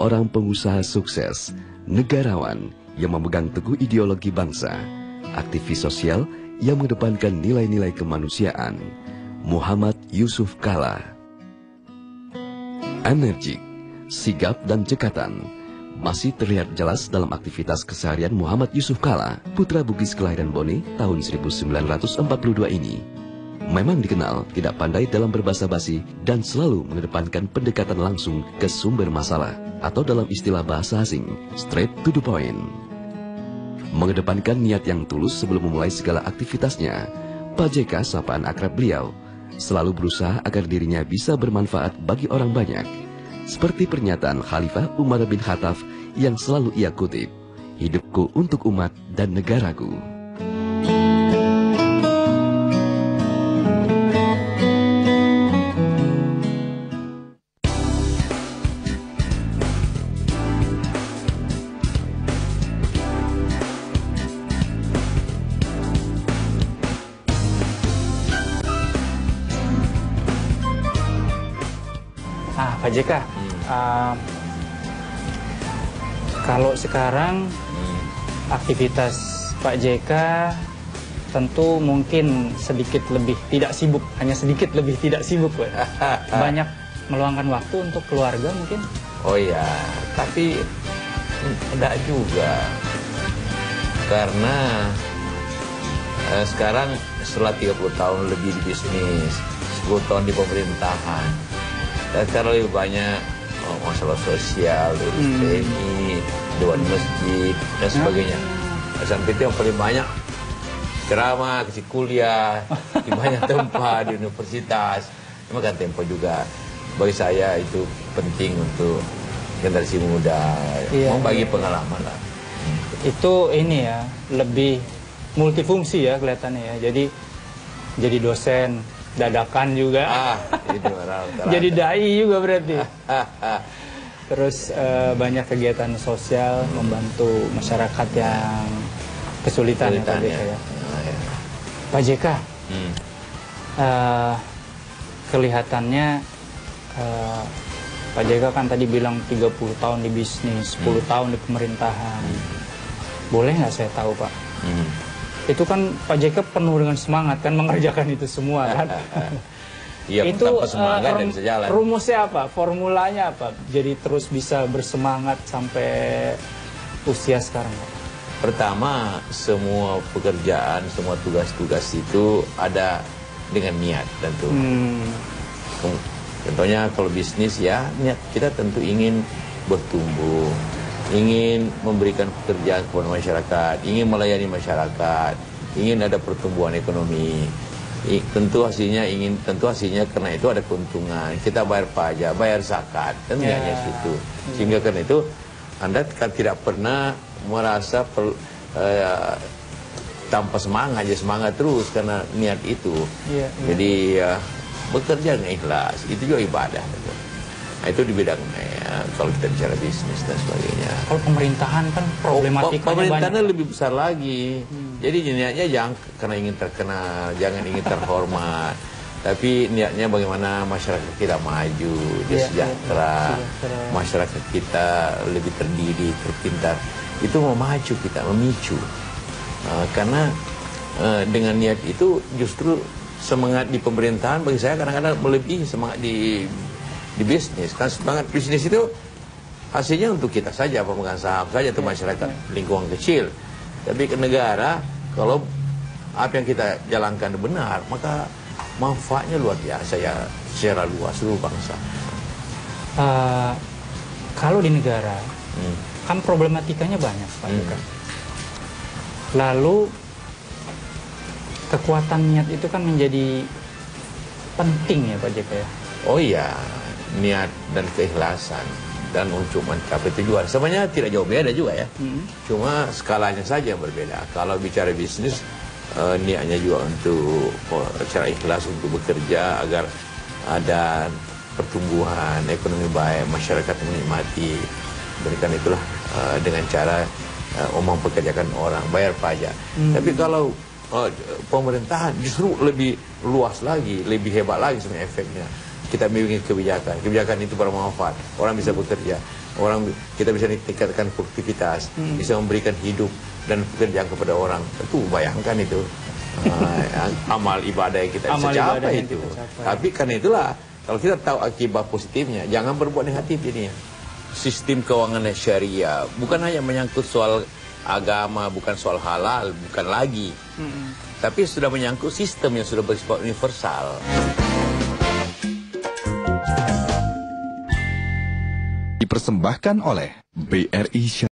seorang pengusaha sukses, negarawan yang memegang teguh ideologi bangsa, aktivis sosial yang mengedepankan nilai-nilai kemanusiaan, Muhammad Yusuf Kalla. Energik, sigap dan cekatan masih terlihat jelas dalam aktivitas keseharian Muhammad Yusuf Kalla, putra Bugis kelahiran Bone tahun 1942 ini. Memang dikenal tidak pandai dalam berbahasa basi dan selalu mengedepankan pendekatan langsung ke sumber masalah, atau dalam istilah bahasa asing, straight to the point. Mengedepankan niat yang tulus sebelum memulai segala aktivitasnya, Pak JK, sapaan akrab beliau, selalu berusaha agar dirinya bisa bermanfaat bagi orang banyak. Seperti pernyataan Khalifah Umar bin Khattab yang selalu ia kutip, "Hidupku untuk umat dan negaraku." Pak JK, kalau sekarang aktivitas Pak JK tentu mungkin sedikit lebih tidak sibuk, hanya sedikit lebih tidak sibuk, banyak meluangkan waktu untuk keluarga mungkin? Oh iya, tapi tidak juga, karena sekarang setelah 30 tahun lebih di bisnis, 10 tahun di pemerintahan, dan sekarang lebih banyak masalah sosial, urus TNI, dewan masjid, dan sebagainya. Sampai itu yang paling banyak ceramah, kasih kuliah, di banyak tempat, di universitas. Makan tempo juga. Bagi saya itu penting untuk generasi muda, membagi pengalaman lah. Itu ini ya, lebih multifungsi ya kelihatannya ya. Jadi dosen, dadakan juga, jadi dai juga berarti. Terus banyak kegiatan sosial, membantu masyarakat yang kesulitan ya Pak JK ya. Pak JK, kelihatannya Pak JK kan tadi bilang 30 tahun di bisnis, 10 tahun di pemerintahan. Boleh nggak saya tahu Pak? Itu kan Pak JK penuh dengan semangat kan mengerjakan itu semua kan. Iya, itu tanpa semangat dan bisa jalan. Rumusnya apa? Formulanya apa? Jadi terus bisa bersemangat sampai usia sekarang Pak? Pertama, semua pekerjaan, semua tugas-tugas itu ada dengan niat tentu. Contohnya kalau bisnis ya, niat kita tentu ingin bertumbuh, ingin memberikan pekerjaan kepada masyarakat, ingin melayani masyarakat, ingin ada pertumbuhan ekonomi. Tentu hasilnya karena itu ada keuntungan. Kita bayar pajak, bayar zakat, kan hanya situ. Sehingga karena itu Anda tidak pernah merasa tanpa semangat, aja semangat terus karena niat itu. Jadi bekerja dengan ikhlas, itu juga ibadah. Nah, itu di bidang kalau kita bicara bisnis dan sebagainya. Kalau pemerintahan kan problematikanya pemerintahannya lebih besar lagi. Jadi niatnya jangan karena ingin terkenal, jangan ingin terhormat, tapi niatnya bagaimana masyarakat kita maju, sejahtera, masyarakat kita lebih terdiri, terpintar. Itu mau maju kita, memicu. Karena dengan niat itu justru semangat di pemerintahan bagi saya kadang-kadang melebihi semangat di bisnis. Kan semangat bisnis itu hasilnya untuk kita saja, pemegang saham saja, atau masyarakat lingkungan kecil. Tapi ke negara, kalau apa yang kita jalankan benar, maka manfaatnya luar biasa ya, secara luas seluruh bangsa. Kalau di negara, kan problematikanya banyak Pak JK. Lalu kekuatan niat itu kan menjadi penting ya Pak JK ya. Oh iya, niat dan keikhlasan dan untuk mencapai tujuan sebenarnya tidak jauh beda juga ya. Cuma skalanya saja yang berbeda. Kalau bicara bisnis, niatnya juga untuk secara ikhlas untuk bekerja agar ada pertumbuhan ekonomi baik, masyarakat menikmati. Berikan itulah dengan cara mempekerjakan orang, bayar pajak. Tapi kalau pemerintahan justru lebih luas lagi, lebih hebat lagi sebenarnya efeknya. Kita memiliki kebijakan itu bermanfaat, orang bisa bekerja. kita bisa tingkatkan produktivitas, bisa memberikan hidup dan pekerjaan kepada orang. Tentu bayangkan itu amal ibadah yang kita bisa capai itu. Tapi karena itulah kalau kita tahu akibat positifnya, jangan berbuat negatif jadinya. Sistem keuangan syariah bukan hanya menyangkut soal agama, bukan soal halal, bukan lagi. Tapi sudah menyangkut sistem yang sudah bersifat universal. Dipersembahkan oleh BRI